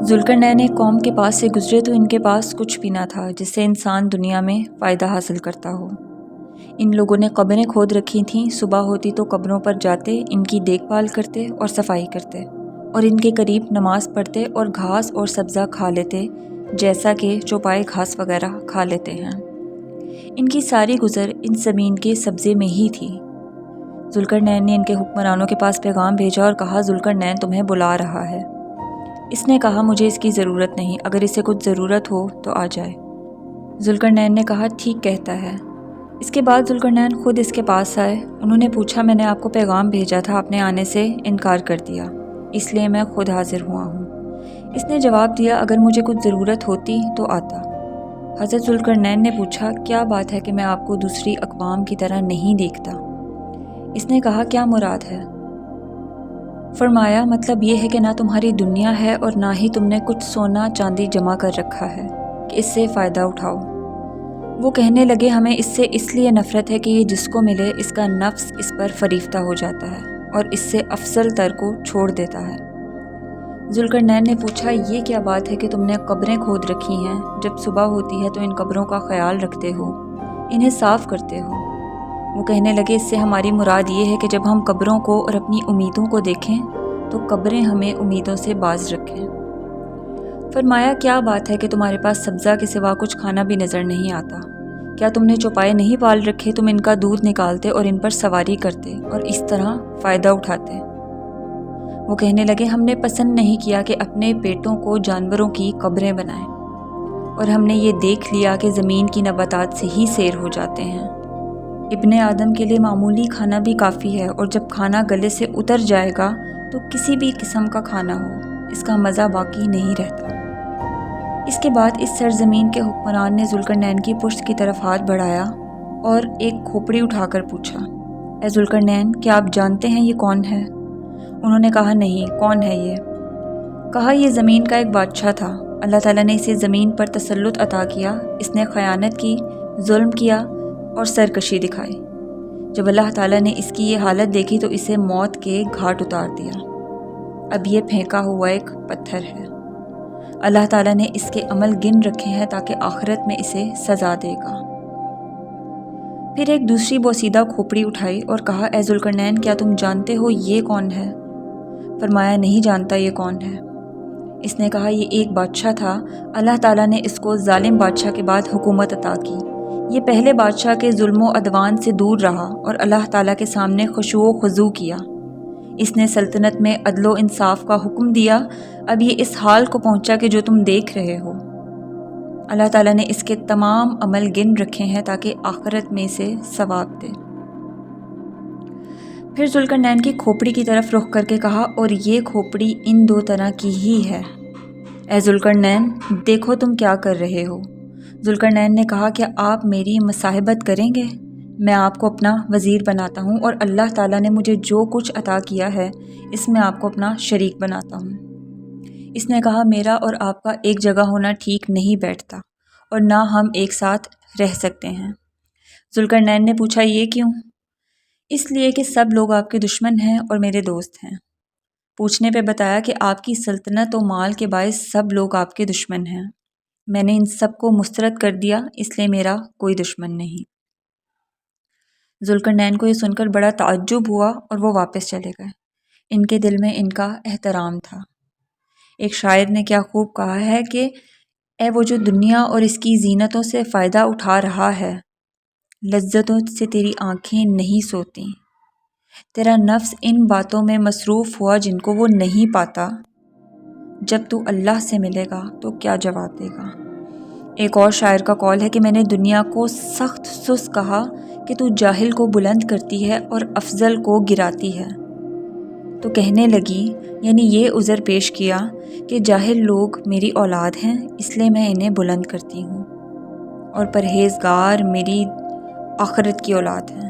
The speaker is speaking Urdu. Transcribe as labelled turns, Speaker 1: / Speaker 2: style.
Speaker 1: ذوالقرنین ایک قوم کے پاس سے گزرے تو ان کے پاس کچھ بھی نہ تھا جس سے انسان دنیا میں فائدہ حاصل کرتا ہو۔ ان لوگوں نے قبریں کھود رکھی تھیں، صبح ہوتی تو قبروں پر جاتے، ان کی دیکھ بھال کرتے اور صفائی کرتے، اور ان کے قریب نماز پڑھتے اور گھاس اور سبزہ کھا لیتے جیسا کہ چوپائے گھاس وغیرہ کھا لیتے ہیں۔ ان کی ساری گزر ان زمین کے سبزے میں ہی تھی۔ ذوالقرنین نے ان کے حکمرانوں کے پاس پیغام بھیجا اور کہا، ذوالقرنین تمہیں بلا رہا ہے۔ اس نے کہا، مجھے اس کی ضرورت نہیں، اگر اسے کچھ ضرورت ہو تو آ جائے۔ ذوالقرنین نے کہا، ٹھیک کہتا ہے۔ اس کے بعد ذوالقرنین خود اس کے پاس آئے۔ انہوں نے پوچھا، میں نے آپ کو پیغام بھیجا تھا، آپ نے آنے سے انکار کر دیا، اس لیے میں خود حاضر ہوا ہوں۔ اس نے جواب دیا، اگر مجھے کچھ ضرورت ہوتی تو آتا۔ حضرت ذوالقرنین نے پوچھا، کیا بات ہے کہ میں آپ کو دوسری اقوام کی طرح نہیں دیکھتا؟ اس نے کہا، کیا مراد ہے؟ فرمایا، مطلب یہ ہے کہ نہ تمہاری دنیا ہے اور نہ ہی تم نے کچھ سونا چاندی جمع کر رکھا ہے کہ اس سے فائدہ اٹھاؤ۔ وہ کہنے لگے، ہمیں اس سے اس لیے نفرت ہے کہ یہ جس کو ملے اس کا نفس اس پر فریفتہ ہو جاتا ہے اور اس سے افضل تر کو چھوڑ دیتا ہے۔ ذوالقرنین نے پوچھا، یہ کیا بات ہے کہ تم نے قبریں کھود رکھی ہیں؟ جب صبح ہوتی ہے تو ان قبروں کا خیال رکھتے ہو، انہیں صاف کرتے ہو۔ وہ کہنے لگے، اس سے ہماری مراد یہ ہے کہ جب ہم قبروں کو اور اپنی امیدوں کو دیکھیں تو قبریں ہمیں امیدوں سے باز رکھیں۔ فرمایا، کیا بات ہے کہ تمہارے پاس سبزہ کے سوا کچھ کھانا بھی نظر نہیں آتا؟ کیا تم نے چوپائے نہیں پال رکھے؟ تم ان کا دودھ نکالتے اور ان پر سواری کرتے اور اس طرح فائدہ اٹھاتے۔ وہ کہنے لگے، ہم نے پسند نہیں کیا کہ اپنے پیٹوں کو جانوروں کی قبریں بنائیں، اور ہم نے یہ دیکھ لیا کہ زمین کی نباتات سے ہی سیر ہو جاتے ہیں۔ ابن آدم کے لیے معمولی کھانا بھی کافی ہے، اور جب کھانا گلے سے اتر جائے گا تو کسی بھی قسم کا کھانا ہو، اس کا مزہ باقی نہیں رہتا۔ اس کے بعد اس سرزمین کے حکمران نے ذوالقرنین کی پشت کی طرف ہاتھ بڑھایا اور ایک کھوپڑی اٹھا کر پوچھا، اے ذوالقرنین، کیا آپ جانتے ہیں یہ کون ہے؟ انہوں نے کہا، نہیں، کون ہے یہ؟ کہا، یہ زمین کا ایک بادشاہ تھا، اللہ تعالیٰ نے اسے زمین پر تسلط عطا کیا، اس نے خیانت کی، ظلم کیا اور سرکشی دکھائی۔ جب اللہ تعالیٰ نے اس کی یہ حالت دیکھی تو اسے موت کے گھاٹ اتار دیا۔ اب یہ پھینکا ہوا ایک پتھر ہے۔ اللہ تعالیٰ نے اس کے عمل گن رکھے ہیں تاکہ آخرت میں اسے سزا دے گا۔ پھر ایک دوسری بوسیدہ کھوپڑی اٹھائی اور کہا، اے ذوالقرنین، کیا تم جانتے ہو یہ کون ہے؟ فرمایا، نہیں جانتا یہ کون ہے۔ اس نے کہا، یہ ایک بادشاہ تھا، اللہ تعالیٰ نے اس کو ظالم بادشاہ کے بعد حکومت عطا کی۔ یہ پہلے بادشاہ کے ظلم و عدوان سے دور رہا اور اللہ تعالیٰ کے سامنے خشوع و خضوع کیا۔ اس نے سلطنت میں عدل و انصاف کا حکم دیا۔ اب یہ اس حال کو پہنچا کہ جو تم دیکھ رہے ہو۔ اللہ تعالیٰ نے اس کے تمام عمل گن رکھے ہیں تاکہ آخرت میں اسے ثواب دے۔ پھر ذوالقرنین کی کھوپڑی کی طرف رخ کر کے کہا، اور یہ کھوپڑی ان دو طرح کی ہی ہے۔ اے ذوالقرنین، دیکھو تم کیا کر رہے ہو۔ ذوالقرنین نے کہا، کیا آپ میری مصاحبت کریں گے؟ میں آپ کو اپنا وزیر بناتا ہوں، اور اللہ تعالیٰ نے مجھے جو کچھ عطا کیا ہے اس میں آپ کو اپنا شریک بناتا ہوں۔ اس نے کہا، میرا اور آپ کا ایک جگہ ہونا ٹھیک نہیں بیٹھتا، اور نہ ہم ایک ساتھ رہ سکتے ہیں۔ ذوالقرنین نے پوچھا، یہ کیوں؟ اس لیے کہ سب لوگ آپ کے دشمن ہیں اور میرے دوست ہیں۔ پوچھنے پہ بتایا کہ آپ کی سلطنت و مال کے باعث سب لوگ آپ کے دشمن ہیں۔ میں نے ان سب کو مسترد کر دیا، اس لیے میرا کوئی دشمن نہیں۔ ذوالقرنین کو یہ سن کر بڑا تعجب ہوا اور وہ واپس چلے گئے۔ ان کے دل میں ان کا احترام تھا۔ ایک شاعر نے کیا خوب کہا ہے کہ اے وہ جو دنیا اور اس کی زینتوں سے فائدہ اٹھا رہا ہے، لذتوں سے تیری آنکھیں نہیں سوتی، تیرا نفس ان باتوں میں مصروف ہوا جن کو وہ نہیں پاتا، جب تو اللہ سے ملے گا تو کیا جواب دے گا۔ ایک اور شاعر کا قول ہے کہ میں نے دنیا کو سخت سست کہا کہ تو جاہل کو بلند کرتی ہے اور افضل کو گراتی ہے۔ تو کہنے لگی، یعنی یہ عذر پیش کیا کہ جاہل لوگ میری اولاد ہیں، اس لیے میں انہیں بلند کرتی ہوں، اور پرہیزگار میری آخرت کی اولاد ہیں۔